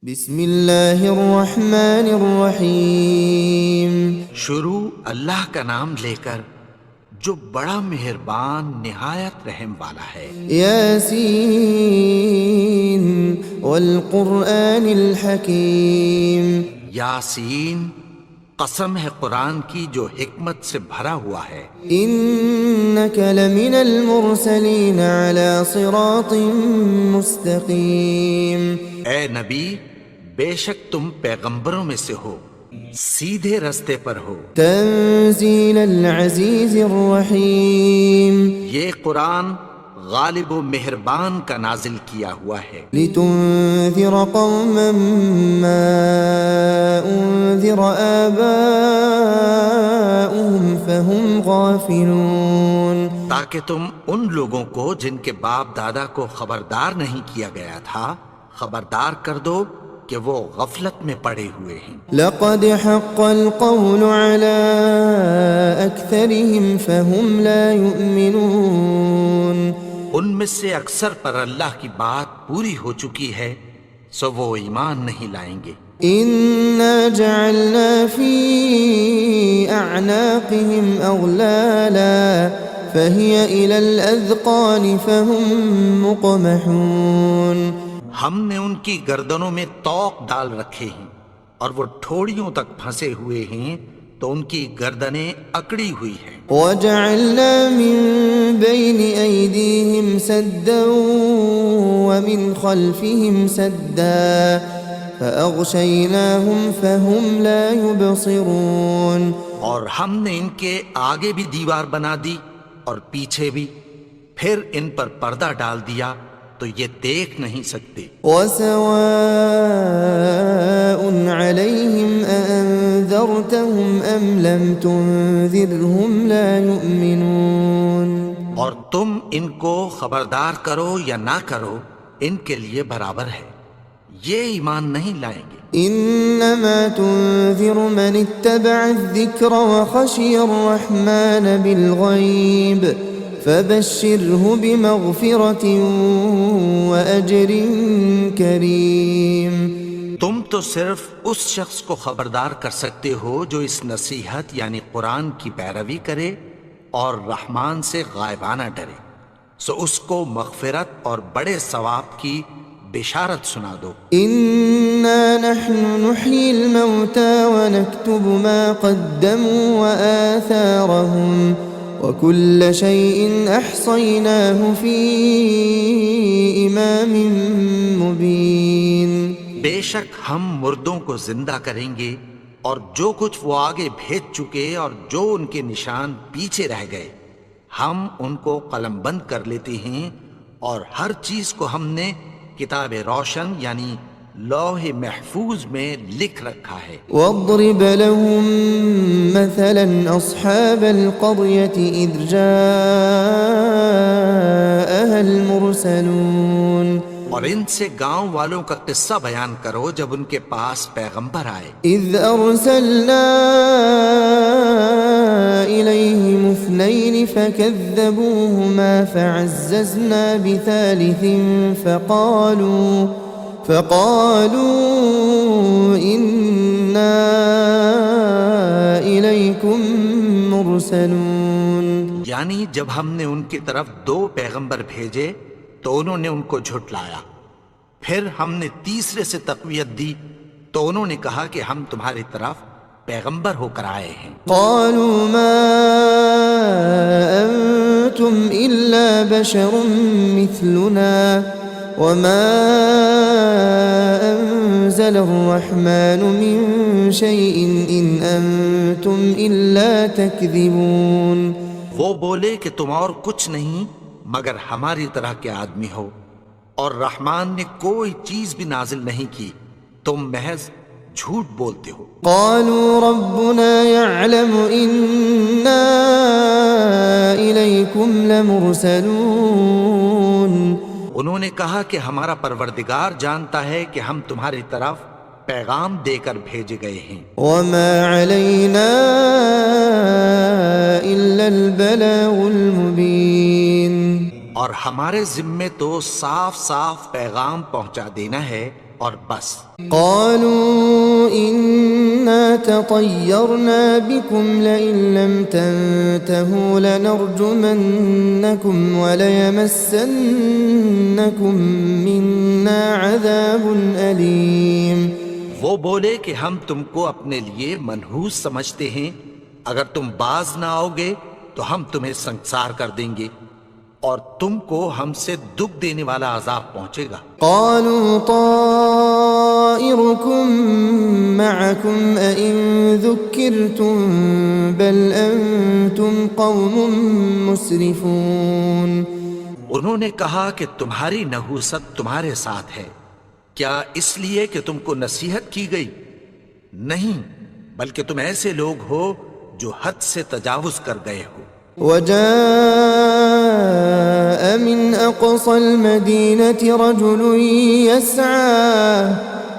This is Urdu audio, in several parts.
بسم اللہ الرحمن الرحیم شروع اللہ کا نام لے کر جو بڑا مہربان نہایت رحم والا ہے۔ یاسین والقرآن الحکیم یاسین، قسم ہے قرآن کی جو حکمت سے بھرا ہوا ہے۔ انک لمن المرسلین علی صراط مستقیم اے نبی، بے شک تم پیغمبروں میں سے ہو، سیدھے رستے پر ہو۔ تنزیل العزیز الرحیم یہ قرآن غالب و مہربان کا نازل کیا ہوا ہے، لتنذر قوما ما انذر آباؤهم فهم غافلون، تاکہ تم ان لوگوں کو جن کے باپ دادا کو خبردار نہیں کیا گیا تھا خبردار کر دو کہ وہ غفلت میں پڑے ہوئے ہیں۔ لقد حق القول على أكثرهم فهم لا يؤمنون، ان میں سے اکثر پر اللہ کی بات پوری ہو چکی ہے سو وہ ایمان نہیں لائیں گے۔ إنا جعلنا في أعناقهم أغلالا فهي إلى الأذقان فهم مقمحون، ہم نے ان کی گردنوں میں طوق ڈال رکھے ہیں اور وہ ٹھوڑیوں تک پھنسے ہوئے ہیں تو ان کی گردنیں اکڑی ہوئی ہیں۔ وجعلنا من بين أيديهم سدا ومن خلفهم سدا فأغشيناهم فهم لا يبصرون، اور ہم نے ان کے آگے بھی دیوار بنا دی اور پیچھے بھی، پھر ان پر پردہ ڈال دیا تو یہ دیکھ نہیں سکتے۔ وسواء عليهم أأنذرتهم أم لم تنذرهم لا يؤمنون، اور تم ان کو خبردار کرو یا نہ کرو ان کے لیے برابر ہے، یہ ایمان نہیں لائیں گے۔ إنما تنذر من اتبع الذكر وخشي الرحمن بالغيب فبشره بمغفرة وأجر كريم، تم تو صرف اس شخص کو خبردار کر سکتے ہو جو اس نصیحت یعنی قرآن کی پیروی کرے اور رحمان سے غائبانہ ڈرے، سو اس کو مغفرت اور بڑے ثواب کی بشارت سنا دو۔ إنا نحن نحيي الموتى ونكتب ما قدموا وآثارهم وكل شيء أحصيناه في إمام مبين، بے شک ہم مردوں کو زندہ کریں گے اور جو کچھ وہ آگے بھیج چکے اور جو ان کے نشان پیچھے رہ گئے ہم ان کو قلم بند کر لیتے ہیں، اور ہر چیز کو ہم نے کتاب روشن یعنی لوح محفوظ میں لکھ رکھا ہے۔ واضرب لهم مثلا أصحاب القرية إذ جاءها المرسلون، اور ان سے گاؤں والوں کا قصہ بیان کرو جب ان کے پاس پیغمبر آئے۔ إذ أرسلنا إليهم اثنين فكذبوهما فعززنا بثالث فقالوا إنا إليكم مرسلون، یعنی جب ہم نے ان کی طرف دو پیغمبر بھیجے تو انہوں نے ان کو جھٹلایا، پھر ہم نے تیسرے سے تقویت دی تو انہوں نے کہا کہ ہم تمہاری طرف پیغمبر ہو کر آئے ہیں۔ قالوا ما أنتم إلا بشر مثلنا وما أنزل الرحمن من شيء إن أنتم إلا تكذبون، وہ بولے کہ تم اور کچھ نہیں مگر ہماری طرح کے آدمی ہو، اور رحمان نے کوئی چیز بھی نازل نہیں کی، تم محض جھوٹ بولتے ہو۔ قالوا ربنا يعلم إنا إليكم لمرسلون، انہوں نے کہا کہ ہمارا پروردگار جانتا ہے کہ ہم تمہاری طرف پیغام دے کر بھیجے گئے ہیں، وما علينا إلا البلاغ المبين، اور ہمارے ذمے تو صاف صاف پیغام پہنچا دینا ہے اور بس۔ قالوا إنا تطيرنا بكم لئن لم تنتهوا لنرجمنكم وليمسنكم منا عذاب أليم۔ وہ بولے کہ ہم تم کو اپنے لیے منحوس سمجھتے ہیں، اگر تم باز نہ آؤ گے تو ہم تمہیں سنسار کر دیں گے اور تم کو ہم سے دکھ دینے والا عذاب پہنچے گا۔ قالوا طائركم معكم أئن ذكرتم بل أنتم قوم مسرفون۔ انہوں نے کہا کہ تمہاری نحوست تمہارے ساتھ ہے، کیا اس لیے کہ تم کو نصیحت کی گئی؟ نہیں، بلکہ تم ایسے لوگ ہو جو حد سے تجاوز کر گئے ہو۔ وجاء من أقصى المدينة رجل يسعى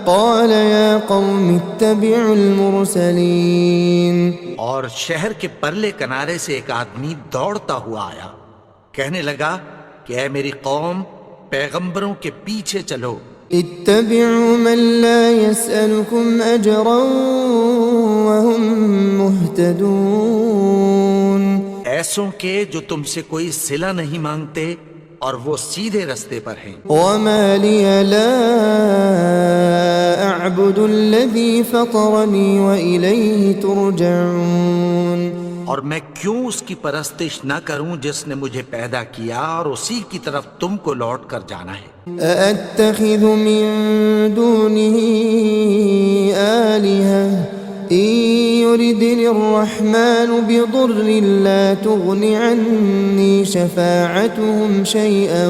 قال يا قوم اتبعوا المرسلين۔ اور شہر کے پرلے کنارے سے ایک آدمی دوڑتا ہوا آیا، کہنے لگا کہ اے میری قوم، پیغمبروں کے پیچھے چلو۔ اتبعوا من لا يسألكم أجرا وهم مهتدون۔ ایسوں کے جو تم سے کوئی صلہ نہیں مانگتے اور وہ سیدھے رستے پر ہیں۔ وما لي لا أعبد الذي فطرني وإليه ترجعون۔ اور میں کیوں اس کی پرستش نہ کروں جس نے مجھے پیدا کیا اور اسی کی طرف تم کو لوٹ کر جانا ہے۔ أأتخذ من دونه آلهة إن يردني الرحمن بضر لا تغن عني شفاعتهم شيئا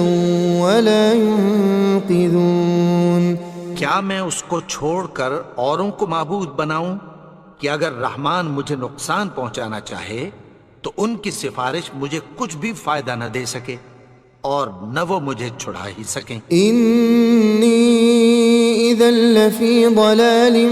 ولا ينقذون۔ کیا میں اس کو چھوڑ کر اوروں کو معبود بناؤں کہ اگر رحمان مجھے نقصان پہنچانا چاہے تو ان کی سفارش مجھے کچھ بھی فائدہ نہ دے سکے اور نہ وہ مجھے چھڑا ہی سکیں۔ إني إذا لفي ضلال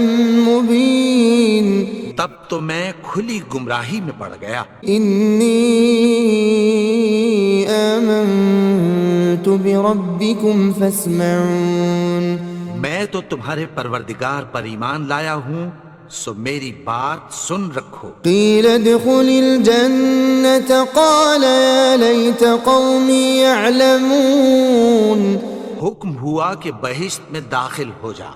مبين۔ تب تو میں کھلی گمراہی میں پڑ گیا۔ إني آمنت بربكم فاسمعون۔ میں تو تمہارے پروردگار پر ایمان لایا ہوں، سو میری بات سن رکھو۔ قيل ادخل الجنة قال يا ليت قومي يعلمون۔ حکم ہوا کہ بہشت میں داخل ہو جا،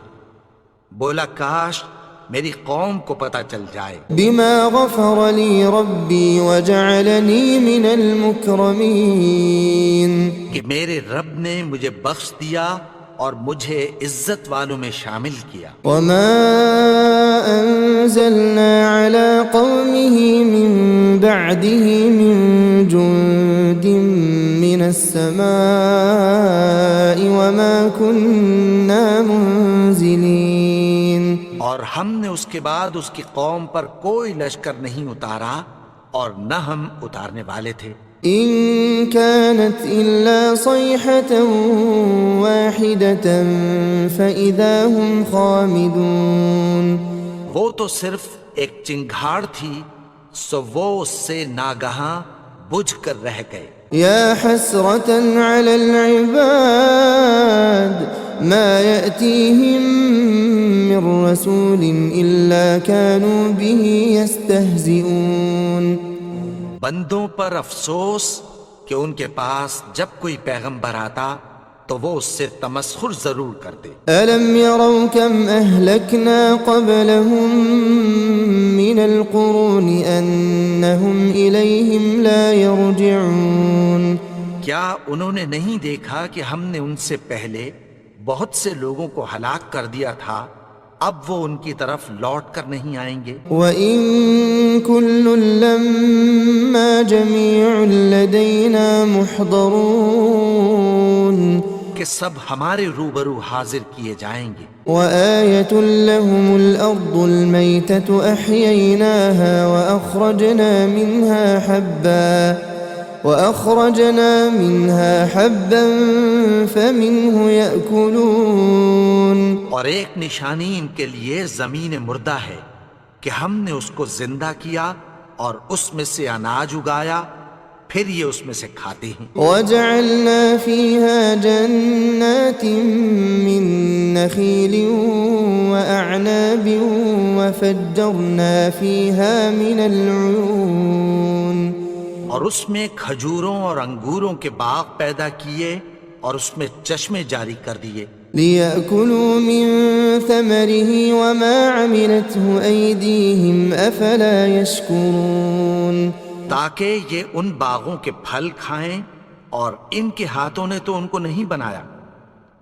بولا کاش میری قوم کو پتہ چل جائے۔ بما غفر لي ربي وجعلني من المكرمين۔ کہ میرے رب نے مجھے بخش دیا اور مجھے عزت والوں میں شامل کیا۔ وما أنزلنا على قومه من بعده من جند من السماء وما كنا منزلين۔ اور ہم نے اس کے بعد اس کی قوم پر کوئی لشکر نہیں اتارا اور نہ ہم اتارنے والے تھے۔ إن كانت إلا صيحة واحدة فإذا هم خامدون۔ وہ تو صرف ایک چنگھاڑ تھی، سو وہ اس سے ناگہاں بجھ کر رہ گئے۔ يا حسرة على العباد ما يأتيهم من رسول إلا كانوا به يستهزئون۔ بندوں پر افسوس کہ ان کے پاس جب کوئی پیغمبر آتا تو وہ اس سے تمسخر ضرور کرتے۔ ألم يروا كم أهلكنا قبلهم من القرون أنهم إليهم لا يرجعون۔ کیا انہوں نے نہیں دیکھا کہ ہم نے ان سے پہلے بہت سے لوگوں کو ہلاک کر دیا تھا، اب وہ ان کی طرف لوٹ کر نہیں آئیں گے۔ وَإِن كُلٌّ لَّمَّا جَمِيعٌ لَّدَيْنَا مُحْضَرُونَ۔ کہ سب ہمارے روبرو حاضر کیے جائیں گے۔ وَآيَةٌ لَّهُمُ الْأَرْضُ الْمَيْتَةُ أَحْيَيْنَاهَا وَأَخْرَجْنَا مِنْهَا حَبًّا فَمِنْهُ يَأْكُلُونَ۔ اور ایک نشانی ان کے لیے زمین مردہ ہے کہ ہم نے اس کو زندہ کیا اور اس میں سے اناج اگایا، پھر یہ اس میں سے کھاتے ہیں۔ وجعلنا فيها جنات من نخيل وأعناب وفجرنا فيها من العيون، اور اس میں کھجوروں اور انگوروں کے باغ پیدا کیے اور اس میں چشمے جاری کر دیے، ليأكلوا من ثمره وما عملته أيديهم أفلا يشكرون، تاکہ یہ ان باغوں کے پھل کھائیں اور ان کے ہاتھوں نے تو ان کو نہیں بنایا،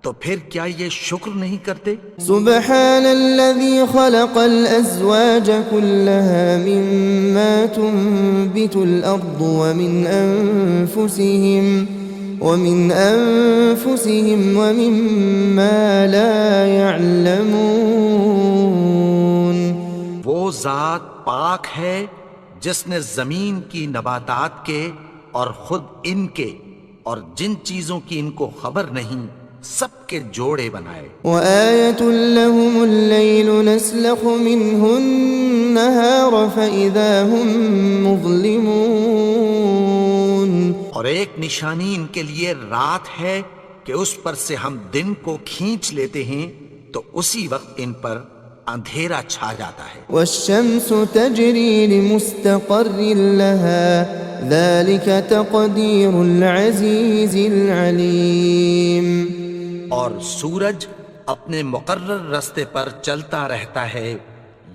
تو پھر کیا یہ شکر نہیں کرتے؟ سبحان الذي خلق الأزواج كلها مما تنبت الأرض ومن أنفسهم ومما لا يعلمون، وہ ذات پاک ہے جس نے زمین کی نباتات کے اور خود ان کے اور جن چیزوں کی ان کو خبر نہیں سب کے جوڑے بنائے۔ وآية لهم الليل نسلخ منه النهار فإذا هم مظلمون، اور ایک نشانی ان کے لیے رات ہے کہ اس پر سے ہم دن کو کھینچ لیتے ہیں تو اسی وقت ان پر اندھیرا چھا جاتا ہے۔ والشمس تجري لمستقر لها ذلك تقدير العزيز العليم، اور سورج اپنے مقرر راستے پر چلتا رہتا ہے،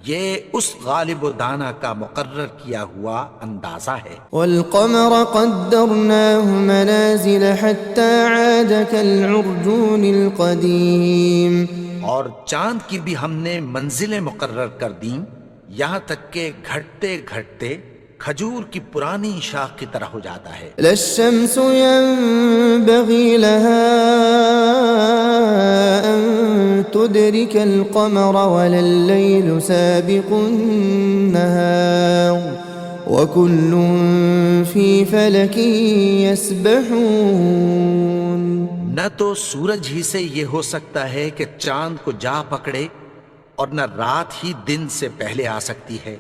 یہ اس غالب و دانا کا مقرر کیا ہوا اندازہ ہے۔ والقمر قدرناه منازل حتى عاد كالعرجون القديم، اور چاند کی بھی ہم نے منزلیں مقرر کر دیں یہاں تک کہ گھٹتے گھٹتے کھجور کی پرانی شاخ کی طرح ہو جاتا ہے۔ لا الشمس ينبغي لها أن تدرك القمر ولا الليل سابق النهار وكل في فلك يسبحون، نہ تو سورج ہی سے یہ ہو سکتا ہے کہ چاند کو جا پکڑے اور نہ رات ہی دن سے پہلے آ سکتی ہے،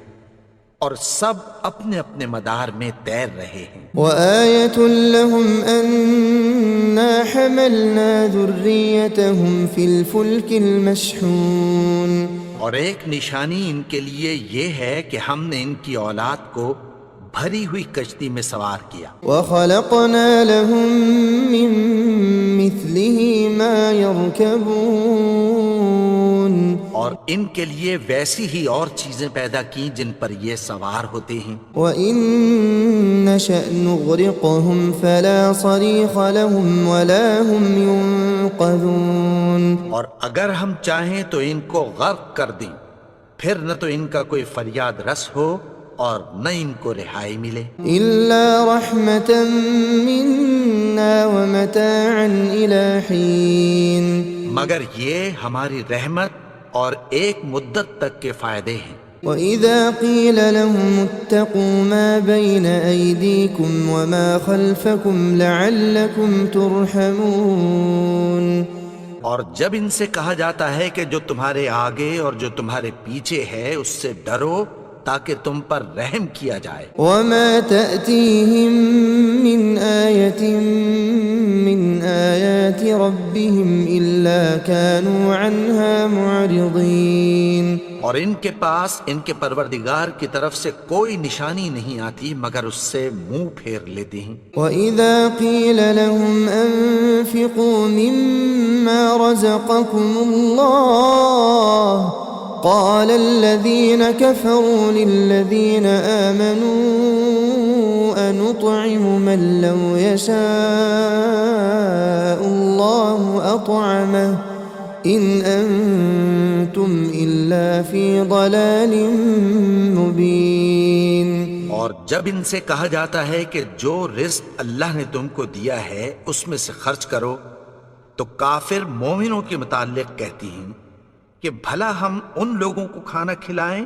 اور سب اپنے اپنے مدار میں تیر رہے ہیں۔ وآية لهم أنا حملنا ذريتهم في الفلك المشحون، اور ایک نشانی ان کے لیے یہ ہے کہ ہم نے ان کی اولاد کو بھری ہوئی کشتی میں سوار کیا، وخلقنا لهم من مثله ما يركبون، اور ان کے لیے ویسی ہی اور چیزیں پیدا کی جن پر یہ سوار ہوتے ہیں۔ وإن نشأ نغرقهم فلا صريخ لهم ولا هم ينقذون، اور اگر ہم چاہیں تو ان کو غرق کر دیں، پھر نہ تو ان کا کوئی فریاد رس ہو اور نہ ان کو رہائی ملے۔ إلا رحمة منا ومتاعا إلى حين، مگر یہ ہماری رحمت اور ایک مدت تک کے فائدے ہیں۔ وإذا قيل لهم اتقوا ما بين أيديكم وما خلفكم لعلكم ترحمون، اور جب ان سے کہا جاتا ہے کہ جو تمہارے آگے اور جو تمہارے پیچھے ہے اس سے ڈرو تاکہ تم پر رحم کیا جائے۔ وما تأتيهم من آية من آيات ربهم إلا كانوا عنها معرضين، اور ان کے پاس ان کے پروردگار کی طرف سے کوئی نشانی نہیں آتی مگر اس سے منہ پھیر لیتے ہیں۔ وإذا قيل لهم أنفقوا مما رزقكم الله قال الذين كفروا للذين آمنوا أنطعم من لو يشاء الله أطعمه إن أنتم إلا في ضلال مبين، اور جب ان سے کہا جاتا ہے کہ جو رزق اللہ نے تم کو دیا ہے اس میں سے خرچ کرو تو کافر مومنوں کے متعلق کہتی ہیں کہ بھلا ہم ان لوگوں کو کھانا کھلائیں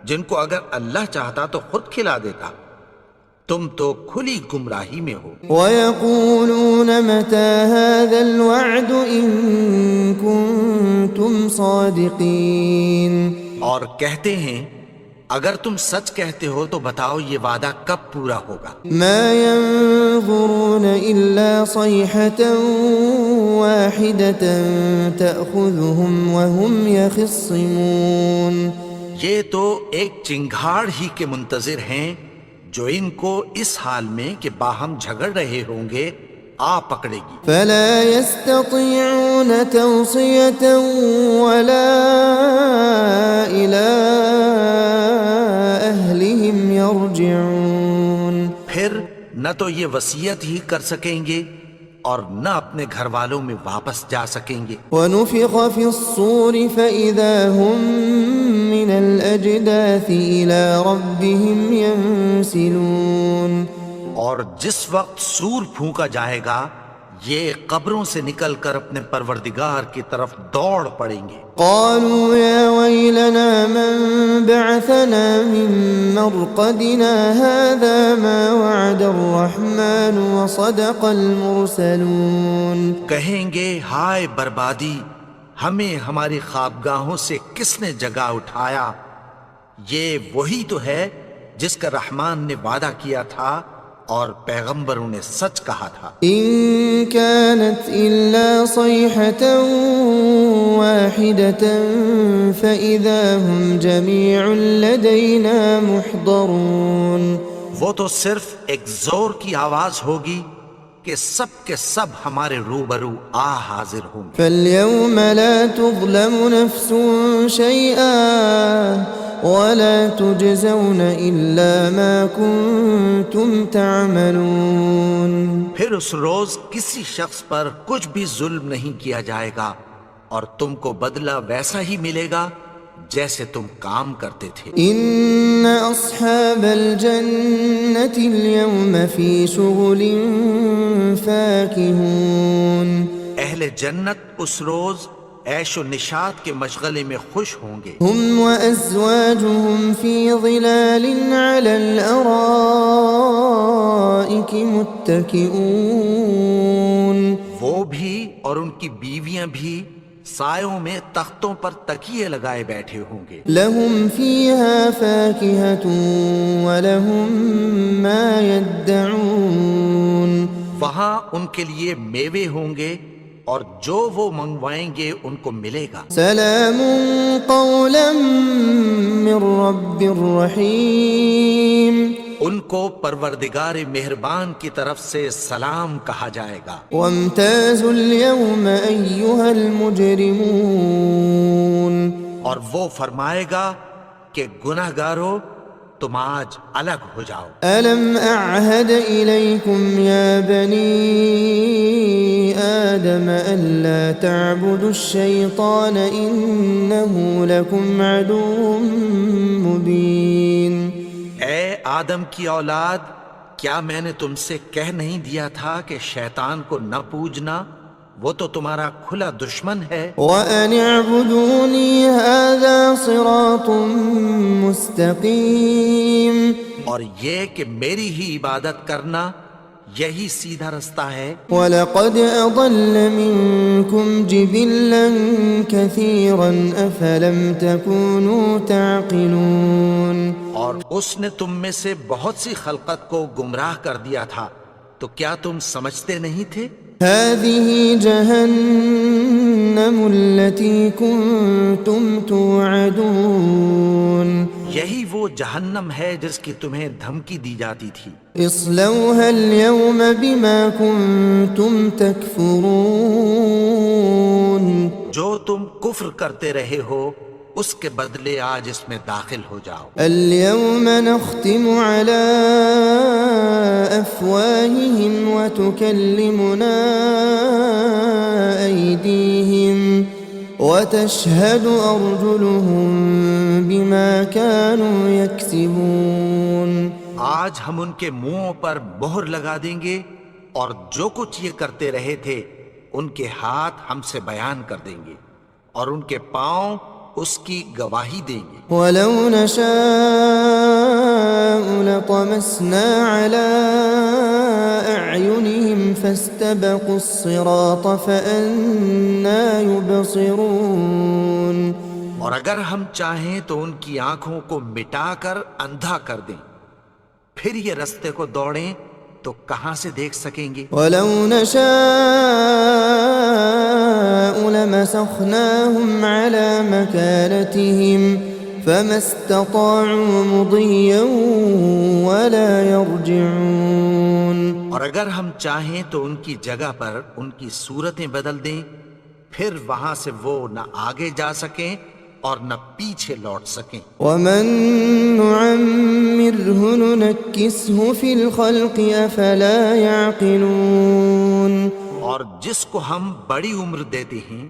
جن کو اگر اللہ چاہتا تو خود کھلا دیتا، تم تو کھلی گمراہی میں ہو۔ ويقولون متى هذا الوعد إن كنتم صادقين، اور کہتے ہیں اگر تم سچ کہتے ہو تو بتاؤ یہ وعدہ کب پورا ہوگا؟ ما ينظرون إلا صيحة واحدة تأخذهم وهم يخصمون. یہ تو ایک چنگھاڑ ہی کے منتظر ہیں جو ان کو اس حال میں کہ باہم جھگڑ رہے ہوں گے آ پکڑے گی. فلا يستطيعون توصية ولا إلى أهلهم يرجعون. پھر نہ تو یہ وصیت ہی کر سکیں گے اور نہ اپنے گھر والوں میں واپس جا سکیں گے. ونفخ في الصور فإذا هم من الأجداث إلى ربهم ينسلون. اور جس وقت سور پھونکا جائے گا یہ قبروں سے نکل کر اپنے پروردگار کی طرف دوڑ پڑیں گے. قالوا يا ويلنا من بعثنا من مرقدنا هذا ما وعد الرحمن وصدق المرسلون. کہیں گے ہائے بربادی، ہمیں ہماری خوابگاہوں سے کس نے جگا اٹھایا؟ یہ وہی تو ہے جس کا رحمان نے وعدہ کیا تھا اور پیغمبروں نے سچ کہا تھا. إن كانت إلا صيحة واحدة فإذا هم جميع لدينا محضرون. وہ تو صرف ایک زور کی آواز ہوگی کہ سب کے سب ہمارے روبرو حاضر ہوں گے. فاليوم لا تظلم نفس شيئا ولا تجزون إلا ما كنتم تعملون. پھر اس روز کسی شخص پر کچھ بھی ظلم نہیں کیا جائے گا اور تم کو بدلہ ویسا ہی ملے گا جیسے تم کام کرتے تھے. إن أصحاب الجنة اليوم في شغل فاكهون. اہل جنت اس روز عیش و نشاط کے مشغلے میں خوش ہوں گے. هم وأزواجهم في ظلال على الأرائك متكئون. وہ بھی اور ان کی بیویاں بھی سایوں میں تختوں پر تکیے لگائے بیٹھے ہوں گے. لهم فيها فاكهة ولهم ما يدعون. وہاں ان کے لیے میوے ہوں گے اور جو وہ منگوائیں گے ان کو ملے گا. سلام قولا من رب رحیم. ان کو پروردگار مہربان کی طرف سے سلام کہا جائے گا. وامتازوا اليوم أيها المجرمون. اور وہ فرمائے گا کہ گناہگارو تم آج الگ ہو جاؤ. ألم أعهد إليكم يا بني آدم ألا تعبدوا الشيطان إنه لكم عدو مبين. اے آدم کی اولاد، کیا میں نے تم سے کہہ نہیں دیا تھا کہ شیطان کو نہ پوجنا؟ وہ تو تمہارا کھلا دشمن ہے. وَأَنِ اعْبُدُونِي هَذَا صِرَاطٌ مُسْتَقِيمٌ. اور یہ کہ میری ہی عبادت کرنا یہی سیدھا رستہ ہے. وَلَقَدْ أَضَلَّ مِنكُمْ جِبِلًّا كَثِيرًا أَفَلَمْ تَكُونُوا تَعْقِلُونَ. اور اس نے تم میں سے بہت سی خلقت کو گمراہ کر دیا تھا، تو کیا تم سمجھتے نہیں تھے؟ هَذِهِ جَهَنَّمُ الَّتِي كُنتُمْ تُوعَدُونَ. یہی وہ جہنم ہے جس کی تمہیں دھمکی دی جاتی تھی. اصلوها اليوم بما كنتم تكفرون. جو تم کفر کرتے رہے ہو اس کے بدلے آج اس میں داخل ہو جاؤ. اليوم نختم على أفواههم وتكلمنا أيديهم وتشهد أرجلهم بما كانوا يكسبون. آج ہم ان کے منہوں پر مہر لگا دیں گے اور جو کچھ یہ کرتے رہے تھے ان کے ہاتھ ہم سے بیان کر دیں گے اور ان کے پاؤں اس کی گواہی دیں گے. ولو نشاء لطمسنا على أعينهم فاستبقوا الصراط فأنى يبصرون. اور اگر ہم چاہیں تو ان کی آنکھوں کو مٹا کر اندھا کر دیں، پھر یہ رستے کو دوڑیں تو کہاں سے دیکھ سکیں گے؟ ولو نشاء لمسخناهم على مكانتهم فما استطاعوا مضيا ولا يرجعون۔ اور اگر ہم چاہیں تو ان کی جگہ پر ان کی صورتیں بدل دیں، پھر وہاں سے وہ نہ آگے جا سکیں اور نہ پیچھے لوٹ سکیں۔ ومن نعمره ننكسه في الخلق افلا يعقلون۔ اور جس کو ہم بڑی عمر دیتے ہیں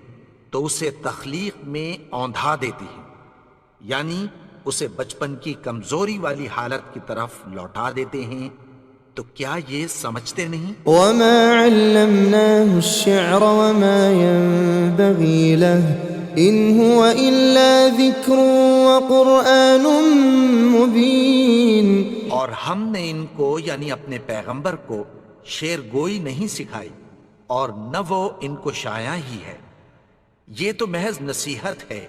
تو اسے تخلیق میں اوندھا دیتے ہیں، یعنی اسے بچپن کی کمزوری والی حالت کی طرف لوٹا دیتے ہیں، تو کیا یہ سمجھتے نہیں؟ وما علمناه الشعر وما ينبغي له ان هو الا ذكر وقرآن مبين۔ اور ہم نے ان کو یعنی اپنے پیغمبر کو شعر گوئی نہیں سکھائی اور نہ وہ ان کو شاعر ہی ہے، یہ تو محض نصیحت ہے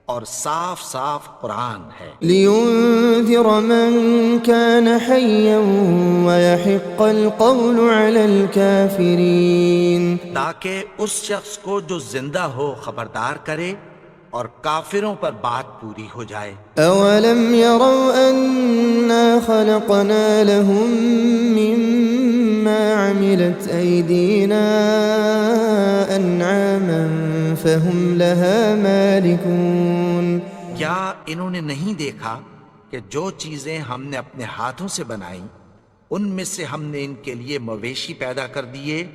اور صاف صاف قرآن ہے۔ لينذر من كان حيا ويحق القول على الكافرين۔ تاکہ اس شخص کو جو زندہ ہو خبردار کرے اور کافروں پر بات پوری ہو جائے۔ اولم يروا انا خلقنا لهم مما عملت ايدينا انعاما فهم لها مالكون۔ کیا انہوں نے نہیں دیکھا کہ جو چیزیں ہم نے اپنے ہاتھوں سے بنائیں ان میں سے ہم نے ان کے لیے مویشی پیدا کر دیے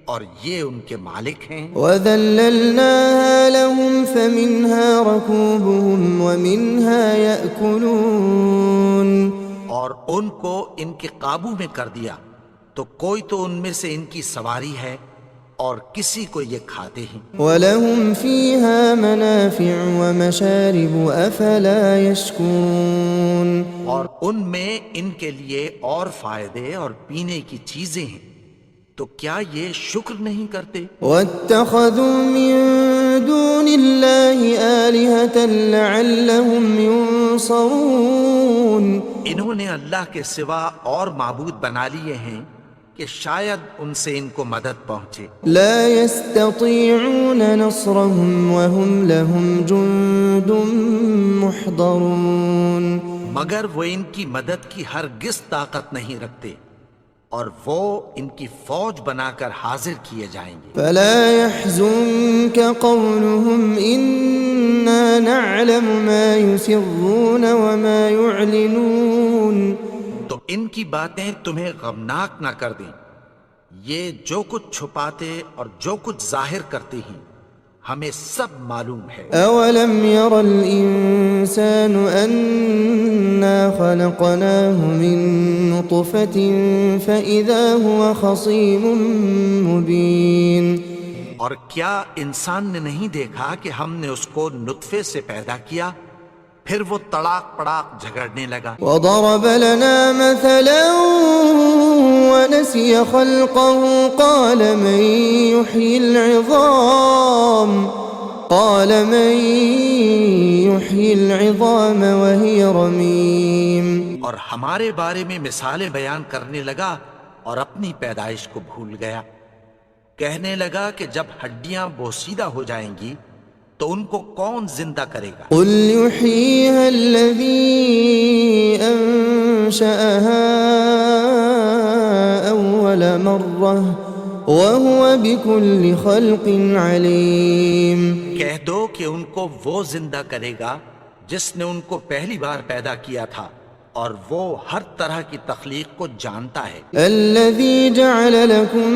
اور یہ ان کے مالک ہیں۔ وَذَلَّلْنَاهَا لَهُمْ فَمِنْهَا رَكُوبُهُمْ وَمِنْهَا يَأْكُلُونَ۔ اور ان کو ان کے قابو میں کر دیا تو کوئی تو ان میں سے ان کی سواری ہے اور کسی کو یہ کھاتے ہیں۔ وَلَهُمْ فِيهَا مَنَافِعُ وَمَشَارِبُ أَفَلَا يَشْكُرُونَ۔ اور ان میں ان کے لیے اور فائدے اور پینے کی چیزیں ہیں، تو کیا یہ شکر نہیں کرتے؟ وَاتَّخَذُوا مِن دُونِ اللَّهِ آلِهَةً لَعَلَّهُمْ يُنصَرُونَ۔ انہوں نے اللہ کے سوا اور معبود بنا لیے ہیں کہ شاید ان سے ان کو مدد پہنچے۔ لا يستطيعون نصرهم وهم لهم جند محضرون۔ مگر وہ ان کی مدد کی ہرگز طاقت نہیں رکھتے اور وہ ان کی فوج بنا کر حاضر کیے جائیں گے۔ فلا يحزنك قولهم إنا نعلم ما يسرون وما يعلنون۔ تو ان کی باتیں تمہیں غمناک نہ کر دیں، یہ جو کچھ چھپاتے اور جو کچھ ظاہر کرتے ہیں ہمیں سب معلوم ہے۔ اولم ير الانسان انا خلقناه من نطفة فاذا هو خصيم مبين۔ اور کیا انسان نے نہیں دیکھا کہ ہم نے اس کو نطفے سے پیدا کیا، پھر وہ تڑاک پڑاک جھگڑنے لگا۔ وضرب لنا مثلا ونسي خلقه قال من يحيي العظام وهي رميم۔ اور ہمارے بارے میں مثالیں بیان کرنے لگا اور اپنی پیدائش کو بھول گیا، کہنے لگا کہ جب ہڈیاں بوسیدہ ہو جائیں گی تو ان کو کون زندہ کرے گا؟ قل يحييها الذي أنشأها أول مرة وهو بكل خلق عليم۔ کہہ دو کہ ان کو وہ زندہ کرے گا جس نے ان کو پہلی بار پیدا کیا تھا اور وہ ہر طرح کی تخلیق کو جانتا ہے۔ الذي جعل لكم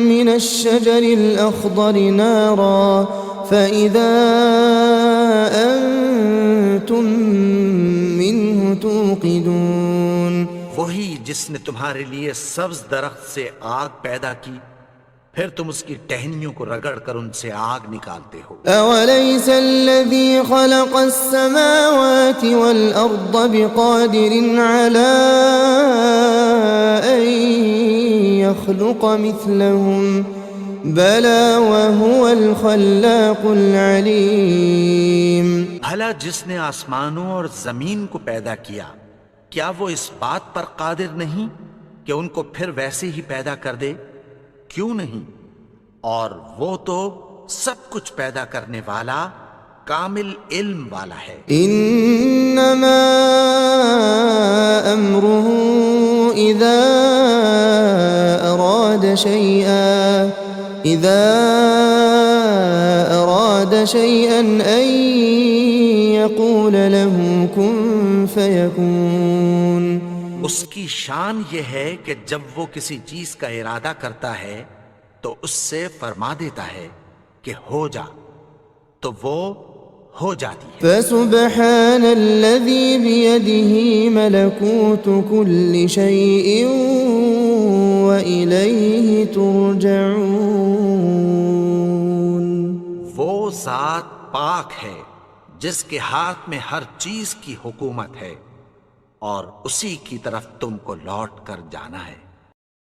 من الشجر الأخضر نارا فإذا أنتم منه توقدون۔ وہی جس نے تمہارے لیے سبز درخت سے آگ پیدا کی، پھر تم اس کی ٹہنیوں کو رگڑ کر ان سے آگ نکالتے ہو۔ أوليس الذي خلق السماوات والأرض بقادر على أن يخلق مثلهم بلى وهو الخلاق العليم بھلا جس نے آسمانوں اور زمین کو پیدا کیا کیا وہ اس بات پر قادر نہیں کہ ان کو پھر ویسے ہی پیدا کر دے؟ کیوں نہیں؟ اور وہ تو سب کچھ پیدا کرنے والا کامل علم والا ہے۔ انما امره اذا اراد شيئا ان يقول له كن فيكون۔ اس کی شان یہ ہے کہ جب وہ کسی چیز کا ارادہ کرتا ہے تو اس سے فرما دیتا ہے کہ ہو جا، تو وہ ہو جاتی ہے۔ فسبحان الذي بيده ملكوت كل شيء وإليه ترجعون۔ وہ ذات پاک ہے جس کے ہاتھ میں ہر چیز کی حکومت ہے اور اسی کی طرف تم کو لوٹ کر جانا ہے۔